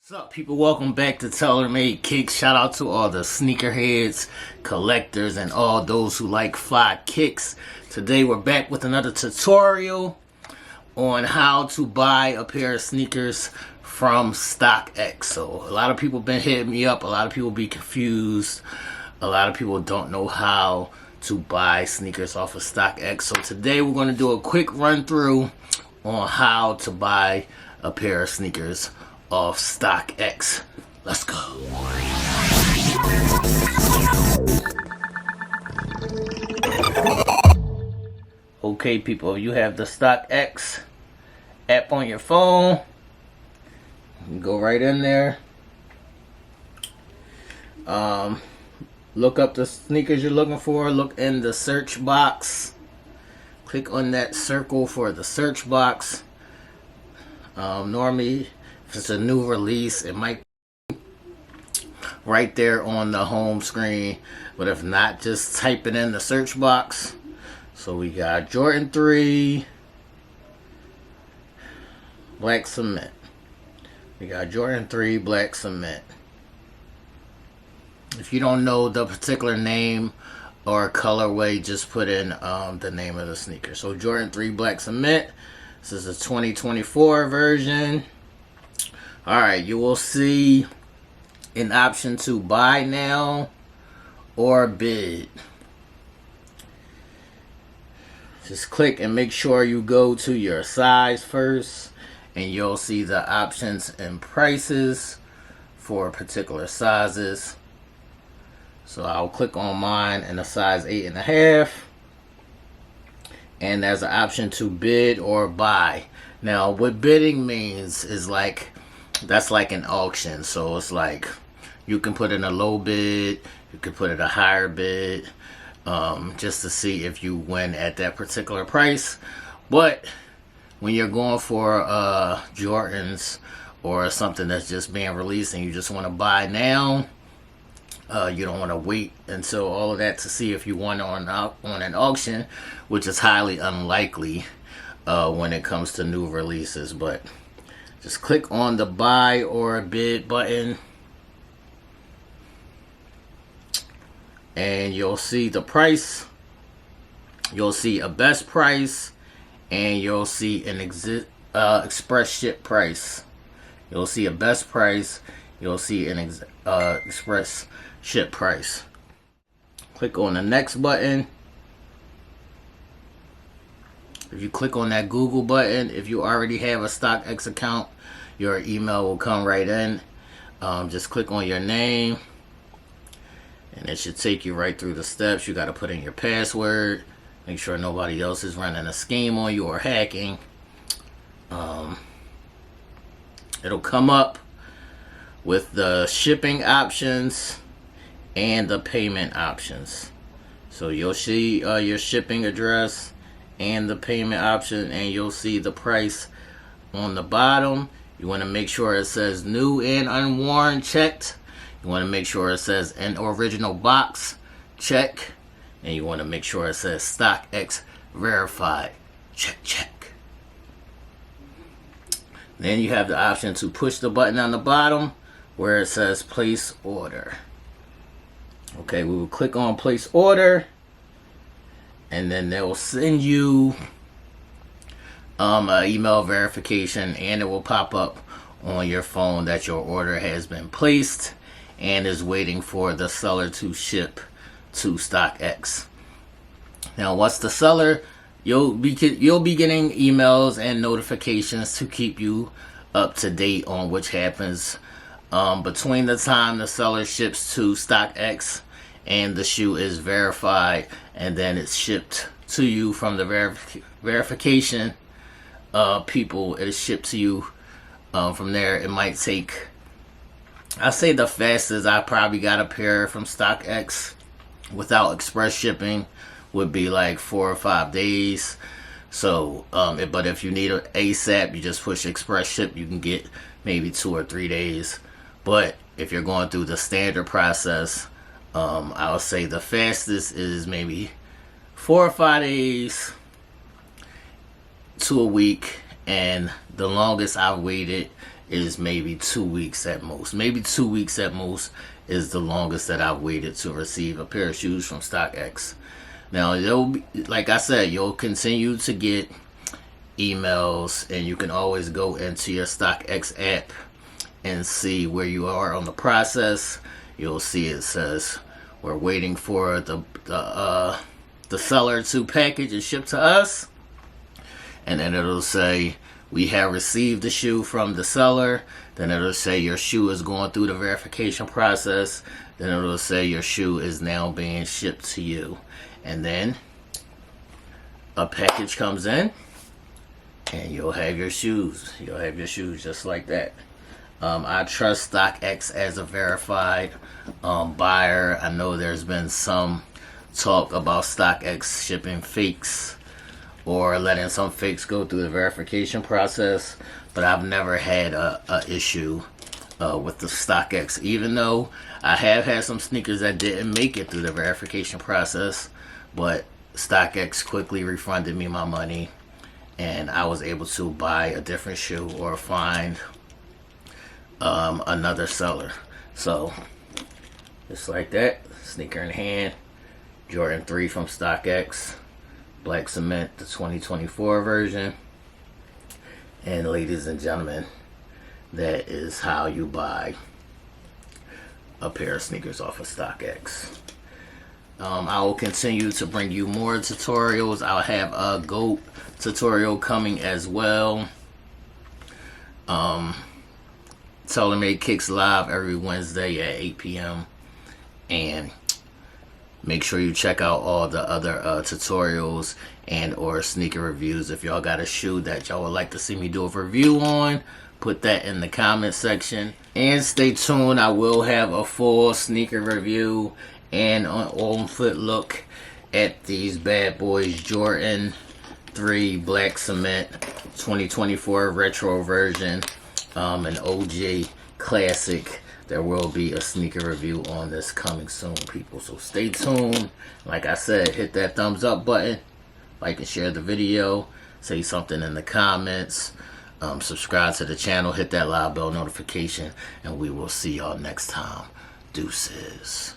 What's up, people? Welcome back to TaylorMade Kicks. Shout out to all the sneakerheads, collectors, and all those who like fly kicks. Today we're back with another tutorial on how to buy a pair of sneakers from Stockx. So a lot of people been hitting me up. A lot of people be confused. A lot of people don't know how to buy sneakers off of Stockx. So today we're going to do a quick run through on how to buy a pair of sneakers off Stockx. Let's go. Okay, people, you have the Stockx app on your phone. You can go right in there. Look up the sneakers you're looking for. Look in the search box. Click on that circle for the search box. Normally, if it's a new release, it might be right there on the home screen. But if not, just type it in the search box. So we got Jordan 3 Black Cement. We got Jordan 3 Black Cement. If you don't know the particular name or colorway, just put in the name of the sneaker. So Jordan 3 Black Cement. This is a 2024 version. Alright, you will see an option to buy now or bid. Just click and make sure you go to your size first, and you'll see the options and prices for particular sizes. So I'll click on mine in a size 8.5, and there's an option to bid or buy. Now what bidding means is that's like an auction. So it's like you can put in a low bid, you can put in a higher bid, just to see if you win at that particular price. But when you're going for Jordans or something that's just being released and you just want to buy now, you don't want to wait until all of that to see if you won on an auction, which is highly unlikely when it comes to new releases. But just click on the buy or bid button, and you'll see the price. You'll see a best price, and you'll see an express ship price. You'll see a best price. You'll see an express ship price. Click on the next button. If you click on that Google button, if you already have a Stockx account, your email will come right in. Just click on your name, and it should take you right through the steps. You got to put in your password. Make sure nobody else is running a scheme on you or hacking. It'll come up with the shipping options and the payment options. So you'll see your shipping address and the payment option, and you'll see the price on the bottom. You want to make sure it says new and unworn, checked. You want to make sure it says an original box, check. And you want to make sure it says Stockx verified, check. Then you have the option to push the button on the bottom where it says place order. Okay, we will click on place order, and then they will send you an email verification, and it will pop up on your phone that your order has been placed and is waiting for the seller to ship to Stockx. Now once the seller, you'll be getting emails and notifications to keep you up to date on which happens between the time the seller ships to Stockx and the shoe is verified, and then it's shipped to you from the verification people. It is shipped to you from there. It might take, I say the fastest I probably got a pair from Stockx without express shipping would be like 4 or 5 days. So but if you need an ASAP, you just push express ship, you can get maybe 2 or 3 days. But if you're going through the standard process, I would say the fastest is maybe 4 or 5 days to a week, and the longest I've waited is maybe 2 weeks at most. Maybe 2 weeks at most is the longest that I've waited to receive a pair of shoes from Stockx. Now, like I said, you'll continue to get emails, and you can always go into your Stockx app and see where you are on the process. You'll see it says we're waiting for the seller to package and ship to us, and then it'll say we have received the shoe from the seller. Then it'll say your shoe is going through the verification process. Then it'll say your shoe is now being shipped to you. And then a package comes in, and you'll have your shoes. You'll have your shoes just like that. I trust Stockx as a verified buyer. I know there's been some talk about Stockx shipping fakes or letting some fakes go through the verification process, but I've never had a issue with the Stockx, even though I have had some sneakers that didn't make it through the verification process, but Stockx quickly refunded me my money, and I was able to buy a different shoe or find another seller. So just like that, sneaker in hand, Jordan 3 from Stockx, black cement, the 2024 version. And ladies and gentlemen, that is how you buy a pair of sneakers off of Stockx. I will continue to bring you more tutorials. I'll have a GOAT tutorial coming as well. TaylorMade Kicks live every Wednesday at 8 p.m. And make sure you check out all the other tutorials and or sneaker reviews. If y'all got a shoe that y'all would like to see me do a review on, put that in the comment section. And stay tuned, I will have a full sneaker review and an on-foot look at these bad boys, Jordan 3 black cement 2024 retro version, an OG classic. There will be a sneaker review on this coming soon, people, so stay tuned. Like I said, hit that thumbs up button, like and share the video, say something in the comments, subscribe to the channel, hit that live bell notification, and we will see y'all next time. Deuces.